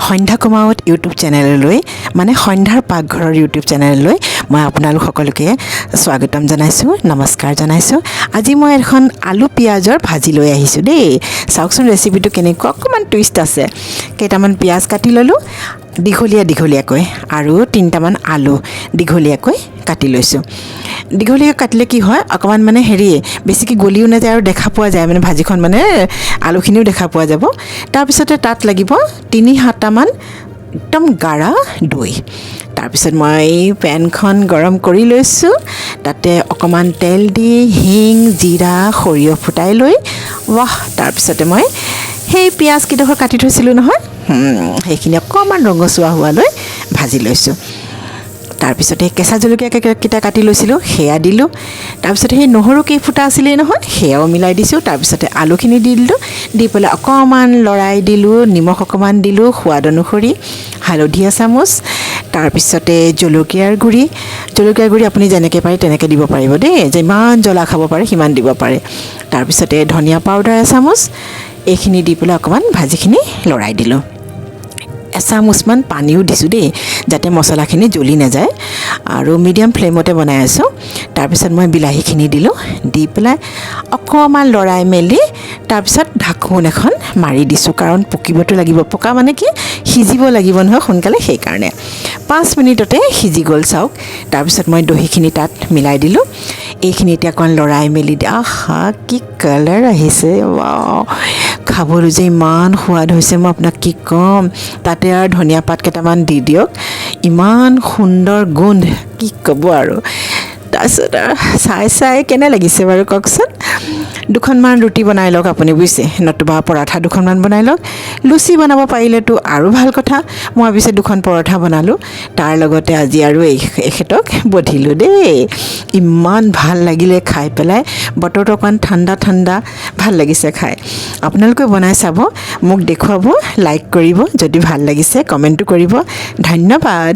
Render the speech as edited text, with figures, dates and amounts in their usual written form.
সন্ধ্যা কুমাৱত YouTube চেনেললৈ মানে সন্ধ্যাৰ পাকঘৰৰ ইউটিউব চেনেললৈ মই আপোনালোক সকলোকে স্বাগতম জনাইছোঁ নমস্কাৰ জনাইছোঁ আজি মই এখন আলু পিয়াজৰ ভাজি লৈ আহিছোঁ দেই চাওকচোন ৰেচিপিটো কেনেকুৱা অকমান টুইষ্ট আছে কেইটামান পিয়াজ কাটি ললোঁ দীঘলীয়াকৈ আৰু তিনিটামান আলু দীঘলীয়াকৈ কাটি লৈছোঁ দীঘলীয়া কাটিলে কি হয় অকমান মানে বেছিকৈ গলিও নাযায় আৰু দেখা পোৱা যায় মানে ভাজিখন মানে আলুখিনিও দেখা পোৱা যাব তাৰপিছতে তাত লাগিব 3-7 মান একদম গাঢ়া দৈ তাৰপিছত মই পেনখন গৰম কৰি লৈছোঁ তাতে অকমান তেল দি হিং জিৰা সৰিয়হ ফুটাই লৈ বাহ তাৰপিছতে মই সেই পিয়াজ কিডোখৰ কাটি থৈছিলোঁ নহয় সেইখিনি অকমান ৰঙচুৱা হোৱালৈ ভাজি লৈছোঁ তাৰপিছতে কেঁচা জলকীয়া কেইটা কাটি লৈছিলোঁ সেয়া দিলোঁ তাৰপিছতে সেই নহৰু কেইফুটা আছিলেই নহয় সেয়াও মিলাই দিছোঁ তাৰপিছতে আলুখিনি দি দিলোঁ দি পেলাই অকমান লৰাই দিলোঁ নিমখ অকমান দিলোঁ সোৱাদ অনুসৰি হালধি এচামুচ তাৰপিছতে জলকীয়াৰ গুড়ি আপুনি যেনেকৈ পাৰে তেনেকৈ দিব পাৰিব দেই যিমান জ্বলা খাব পাৰে সিমান দিব পাৰে তাৰপিছতে ধনিয়া পাউডাৰ এচামুচ এইখিনি দি পেলাই অকমান ভাজিখিনি লৰাই দিলোঁ এচামুচমান পানীও দিছোঁ দেই যাতে মছলাখিনি জ্বলি নাযায় আৰু মিডিয়াম ফ্লেমতে বনাই আছোঁ তাৰপিছত মই বিলাহীখিনি দিলোঁ দি পেলাই অকমান লৰাই মেলি তাৰপিছত ঢাকোন এখন মাৰি দিছোঁ কাৰণ পকিবতো লাগিব পকা মানে কি সিজিব লাগিব নহয় সোনকালে সেইকাৰণে 5 মিনিটতে সিজি গ'ল চাওক তাৰপিছত মই দহিখিনি তাত মিলাই দিলোঁ এইখিনি এতিয়া অকণ লৰাই মেলি আহা কি কালাৰ আহিছে ৱাও খাবলৈ যে ইমান সোৱাদ হৈছে মই আপোনাক কি ক'ম তাতে আৰু ধনিয়া পাত কেইটামান দি দিয়ক ইমান সুন্দৰ গোন্ধ কি ক'ব আৰু তাৰপিছত চাই কেনে লাগিছে বাৰু কওকচোন দুখনমান ৰুটি বনাই লওক আপুনি বুজিছে নতুবা পৰঠা দুখনমান বনাই লওক লুচি বনাব পাৰিলেতো আৰু ভাল কথা মই পিছে দুখন পৰঠা বনালোঁ তাৰ লগতে আজি আৰু এখেতক বধিলোঁ দেই ইমান ভাল লাগিলে খাই পেলাই বতৰটো অকণ ঠাণ্ডা ভাল লাগিছে খাই আপোনালোকে বনাই চাব মোক দেখুৱাব লাইক কৰিব যদি ভাল লাগিছে কমেণ্টো কৰিব ধন্যবাদ